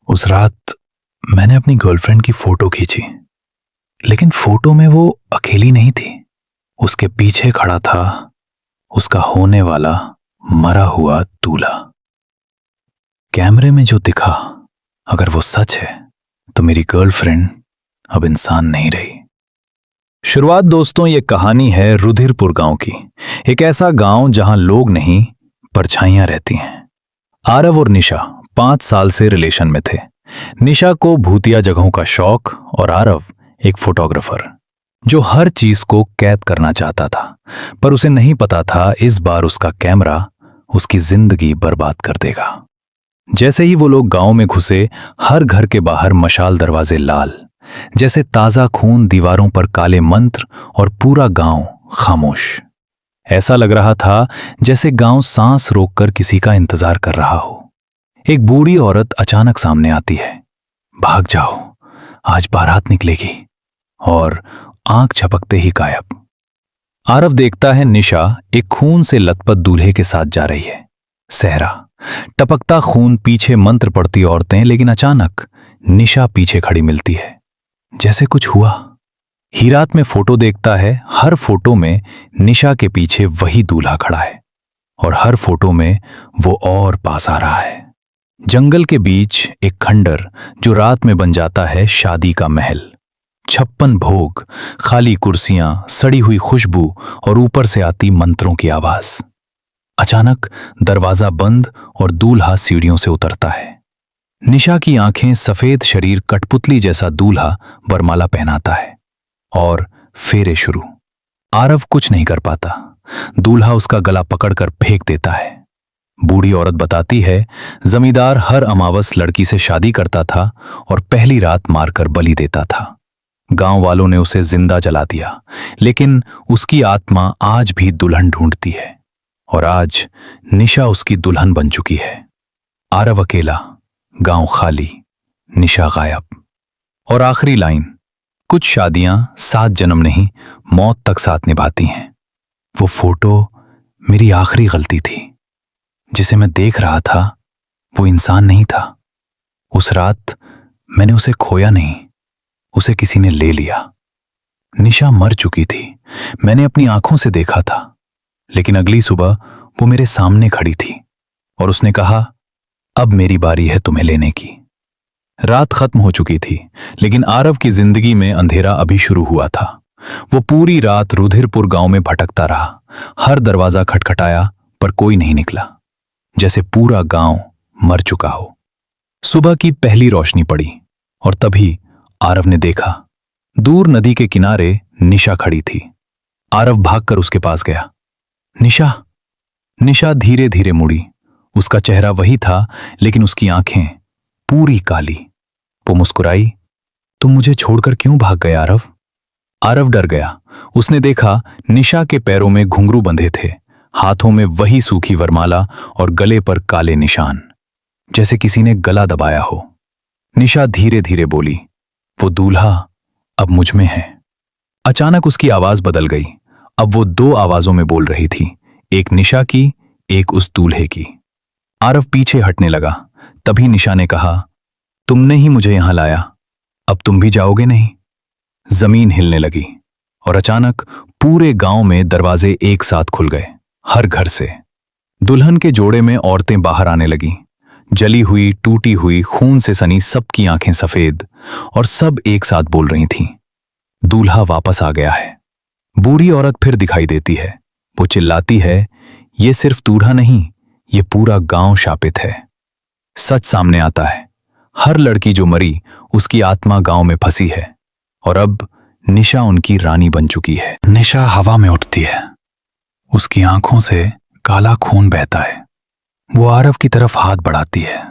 उस रात मैंने अपनी गर्लफ्रेंड की फोटो खींची, लेकिन फोटो में वो अकेली नहीं थी। उसके पीछे खड़ा था उसका होने वाला मरा हुआ दूल्हा। कैमरे में जो दिखा, अगर वो सच है तो मेरी गर्लफ्रेंड अब इंसान नहीं रही। शुरुआत दोस्तों, ये कहानी है रुधिरपुर गांव की। एक ऐसा गांव जहां लोग नहीं, परछाइयां रहती हैं। आरव और निशा 5 साल से रिलेशन में थे। निशा को भूतिया जगहों का शौक और आरव एक फोटोग्राफर जो हर चीज को कैद करना चाहता था, पर उसे नहीं पता था इस बार उसका कैमरा उसकी जिंदगी बर्बाद कर देगा। जैसे ही वो लोग गांव में घुसे, हर घर के बाहर मशाल, दरवाजे लाल, जैसे ताजा खून, दीवारों पर काले मंत्र और पूरा गांव खामोश। ऐसा लग रहा था जैसे गांव सांस रोककर किसी का इंतजार कर रहा हो। एक बूढ़ी औरत अचानक सामने आती है। भाग जाओ, आज बारात निकलेगी, और आंख झपकते ही गायब। आरव देखता है निशा एक खून से लथपथ दूल्हे के साथ जा रही है। सहरा, टपकता खून, पीछे मंत्र पढ़ती औरतें, लेकिन अचानक निशा पीछे खड़ी मिलती है, जैसे कुछ हुआ। ही रात में फोटो देखता है, हर फोटो में निशा के पीछे वही दूल्हा खड़ा है, और हर फोटो में वो और पास आ रहा है। जंगल के बीच एक खंडर जो रात में बन जाता है शादी का महल। 56 भोग, खाली कुर्सियां, सड़ी हुई खुशबू और ऊपर से आती मंत्रों की आवाज। अचानक दरवाजा बंद और दूल्हा सीढ़ियों से उतरता है। निशा की आंखें, सफेद शरीर, कठपुतली जैसा दूल्हा बरमाला पहनाता है, और फेरे शुरू। आरव कुछ नहीं कर पाता। दूल्हा उसका गला पकड़कर फेंक देता है। बूढ़ी औरत बताती है, जमींदार हर अमावस लड़की से शादी करता था और पहली रात मारकर बलि देता था। गांव वालों ने उसे जिंदा जला दिया, लेकिन उसकी आत्मा आज भी दुल्हन ढूंढती है, और आज निशा उसकी दुल्हन बन चुकी है। आरव अकेला, गांव खाली, निशा गायब। और आखिरी लाइन, कुछ शादियां 7 जन्म नहीं, मौत तक साथ निभाती हैं। वो फोटो मेरी आखिरी गलती थी। जिसे मैं देख रहा था वो इंसान नहीं था। उस रात मैंने उसे खोया नहीं, उसे किसी ने ले लिया। निशा मर चुकी थी, मैंने अपनी आंखों से देखा था, लेकिन अगली सुबह वो मेरे सामने खड़ी थी और उसने कहा, अब मेरी बारी है तुम्हें लेने की। रात खत्म हो चुकी थी, लेकिन आरव की जिंदगी में अंधेरा अभी शुरू हुआ था। वो पूरी रात रुधिरपुर गांव में भटकता रहा। हर दरवाजा खटखटाया, पर कोई नहीं निकला, जैसे पूरा गांव मर चुका हो। सुबह की पहली रोशनी पड़ी, और तभी आरव ने देखा, दूर नदी के किनारे निशा खड़ी थी। आरव भागकर उसके पास गया। निशा। निशा धीरे धीरे मुड़ी। उसका चेहरा वही था, लेकिन उसकी आंखें पूरी काली। वो मुस्कुराई, तुम मुझे छोड़कर क्यों भाग गए आरव? आरव डर गया। उसने देखा निशा के पैरों में घुंघरू बंधे थे, हाथों में वही सूखी वरमाला और गले पर काले निशान, जैसे किसी ने गला दबाया हो। निशा धीरे धीरे बोली, वो दूल्हा अब मुझ में है। अचानक उसकी आवाज बदल गई। अब वो 2 आवाजों में बोल रही थी, एक निशा की, एक उस दूल्हे की। आरव पीछे हटने लगा। तभी निशा ने कहा, तुमने ही मुझे यहां लाया, अब तुम भी जाओगे नहीं? जमीन हिलने लगी, और अचानक पूरे गांव में दरवाजे एक साथ खुल गए, हर घर से। दुल्हन के जोड़े में औरतें बाहर आने लगीं, जली हुई, टूटी हुई, खून से सनी, सबकी आंखें सफेद, और सब एक साथ बोल रही थीं, दूल्हा वापस आ गया है। बूढ़ी औरत फिर दिखाई देती है। वो चिल्लाती है, ये सिर्फ दूल्हा नहीं, ये पूरा गांव शापित है। सच सामने आता है, हर लड़की जो मरी, उसकी आत्मा गांव में फंसी है, और अब निशा उनकी रानी बन चुकी है। निशा हवा में उठती है, उसकी आंखों से काला खून बहता है। वो आरव की तरफ हाथ बढ़ाती है,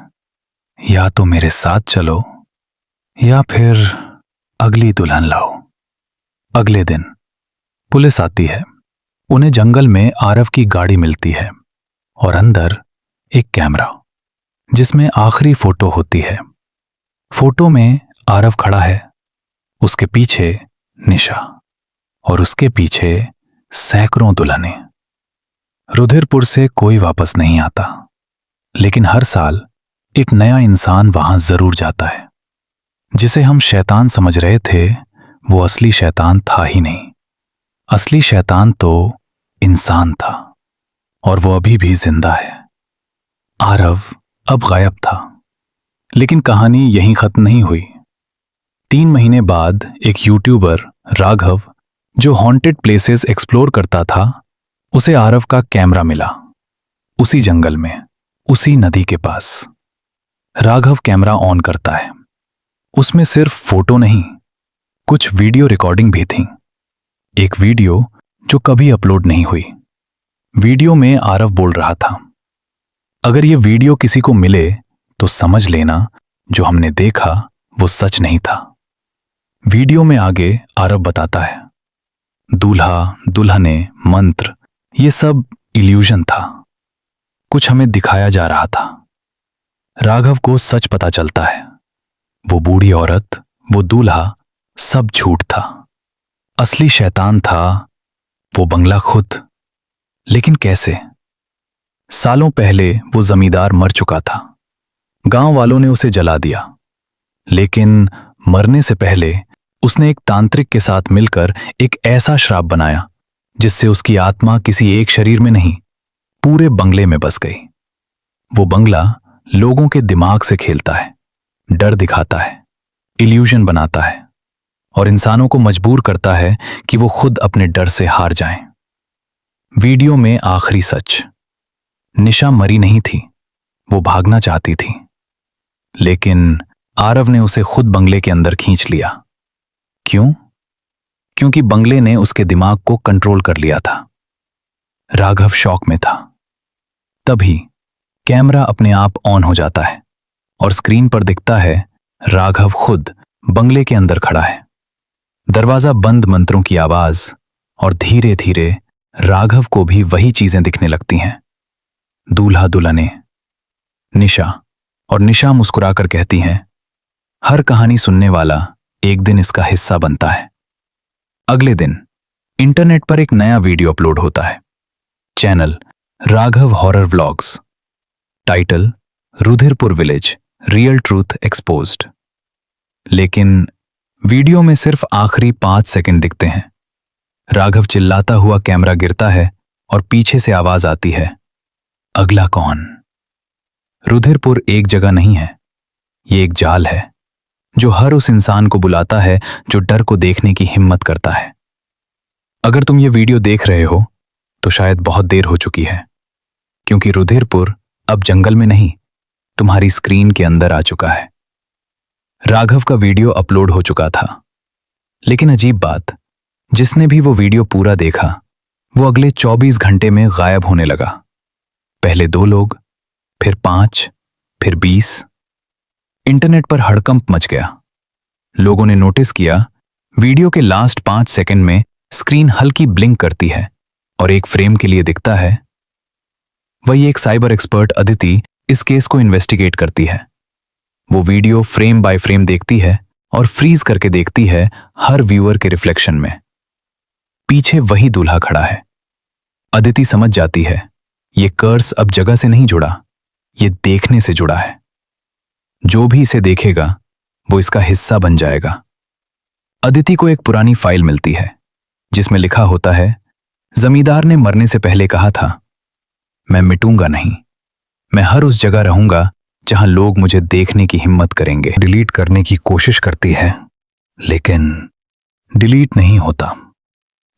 या तो मेरे साथ चलो, या फिर अगली दुल्हन लाओ। अगले दिन पुलिस आती है। उन्हें जंगल में आरव की गाड़ी मिलती है, और अंदर एक कैमरा, जिसमें आखिरी फोटो होती है। फोटो में आरव खड़ा है, उसके पीछे निशा, और उसके पीछे सैकड़ों दुल्हनें। रुधिरपुर से कोई वापस नहीं आता, लेकिन हर साल एक नया इंसान वहां जरूर जाता है। जिसे हम शैतान समझ रहे थे वो असली शैतान था ही नहीं। असली शैतान तो इंसान था, और वो अभी भी जिंदा है। आरव अब गायब था, लेकिन कहानी यहीं खत्म नहीं हुई। 3 महीने बाद एक यूट्यूबर राघव, जो हॉन्टेड प्लेसेस एक्सप्लोर करता था, उसे आरव का कैमरा मिला। उसी जंगल में, उसी नदी के पास। राघव कैमरा ऑन करता है। उसमें सिर्फ फोटो नहीं, कुछ वीडियो रिकॉर्डिंग भी थी। एक वीडियो जो कभी अपलोड नहीं हुई। वीडियो में आरव बोल रहा था, अगर ये वीडियो किसी को मिले तो समझ लेना जो हमने देखा वो सच नहीं था। वीडियो में आगे आरव बताता है, दूल्हा, दुल्हने, मंत्र, ये सब इल्यूजन था। कुछ हमें दिखाया जा रहा था। राघव को सच पता चलता है। वो बूढ़ी औरत, वो दूल्हा, सब झूठ था। असली शैतान था वो बंगला खुद। लेकिन कैसे? सालों पहले वो जमींदार मर चुका था। गांव वालों ने उसे जला दिया, लेकिन मरने से पहले उसने एक तांत्रिक के साथ मिलकर एक ऐसा श्राप बनाया जिससे उसकी आत्मा किसी एक शरीर में नहीं, पूरे बंगले में बस गई। वो बंगला लोगों के दिमाग से खेलता है, डर दिखाता है, इल्यूजन बनाता है, और इंसानों को मजबूर करता है कि वो खुद अपने डर से हार जाएं। वीडियो में आखिरी सच, निशा मरी नहीं थी, वो भागना चाहती थी, लेकिन आरव ने उसे खुद बंगले के अंदर खींच लिया। क्यों? क्योंकि बंगले ने उसके दिमाग को कंट्रोल कर लिया था। राघव शॉक में था। तभी कैमरा अपने आप ऑन हो जाता है और स्क्रीन पर दिखता है राघव खुद बंगले के अंदर खड़ा है। दरवाजा बंद, मंत्रों की आवाज, और धीरे धीरे राघव को भी वही चीजें दिखने लगती हैं। दूल्हा, दुल्हने, निशा। और निशा मुस्कुराकर कहती हैं, हर कहानी सुनने वाला एक दिन इसका हिस्सा बनता है। अगले दिन इंटरनेट पर एक नया वीडियो अपलोड होता है। Channel Raghav horror vlogs. Title Rudhirpur village, real truth exposed. लेकिन वीडियो में सिर्फ आखिरी 5 सेकंड दिखते हैं। राघव चिल्लाता हुआ कैमरा गिरता है और पीछे से आवाज आती है, अगला कौन? रुधिरपुर एक जगह नहीं है, ये एक जाल है जो हर उस इंसान को बुलाता है जो डर को देखने की हिम्मत करता है। अगर तुम ये वीडियो देख रहे हो तो शायद बहुत देर हो चुकी है, क्योंकि रुधिरपुर अब जंगल में नहीं, तुम्हारी स्क्रीन के अंदर आ चुका है। राघव का वीडियो अपलोड हो चुका था, लेकिन अजीब बात, जिसने भी वो वीडियो पूरा देखा वो अगले 24 घंटे में गायब होने लगा। पहले 2 लोग, फिर 5, फिर 20। इंटरनेट पर हड़कंप मच गया। लोगों ने नोटिस किया, वीडियो के लास्ट 5 सेकंड में स्क्रीन हल्की ब्लिंक करती है और एक फ्रेम के लिए दिखता है। वही एक साइबर एक्सपर्ट अदिति इस केस को इन्वेस्टिगेट करती है। वो वीडियो फ्रेम बाय फ्रेम देखती है और फ्रीज करके देखती है हर व्यूअर के रिफ्लेक्शन में। पीछे वही दूल्हा खड़ा है। अदिति समझ जाती है, ये कर्स अब जगह से नहीं जुड़ा, ये देखने से जुड़ा है। जो भी इसे देखेगा वो इसका हिस्सा बन जाएगा। अदिति को एक पुरानी फाइल मिलती है जिसमें लिखा होता है, जमींदार ने मरने से पहले कहा था, मैं मिटूंगा नहीं, मैं हर उस जगह रहूंगा जहां लोग मुझे देखने की हिम्मत करेंगे। डिलीट करने की कोशिश करती है, लेकिन डिलीट नहीं होता।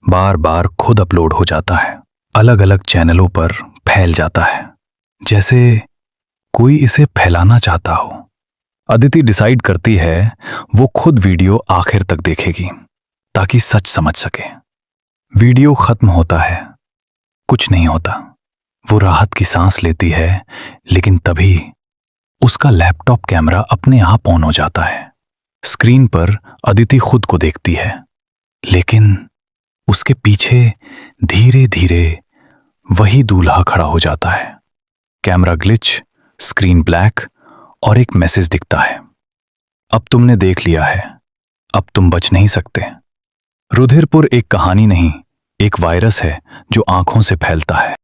बार बार खुद अपलोड हो जाता है, अलग अलग चैनलों पर फैल जाता है, जैसे कोई इसे फैलाना चाहता हो। अदिति डिसाइड करती है वो खुद वीडियो आखिर तक देखेगी ताकि सच समझ सके। वीडियो खत्म होता है, कुछ नहीं होता। वो राहत की सांस लेती है, लेकिन तभी उसका लैपटॉप कैमरा अपने आप ऑन हो जाता है। स्क्रीन पर अदिति खुद को देखती है, लेकिन उसके पीछे धीरे धीरे वही दूल्हा खड़ा हो जाता है। कैमरा ग्लिच, स्क्रीन ब्लैक और एक मैसेज दिखता है, अब तुमने देख लिया है, अब तुम बच नहीं सकते। रुधिरपुर एक कहानी नहीं, एक वायरस है जो आंखों से फैलता है।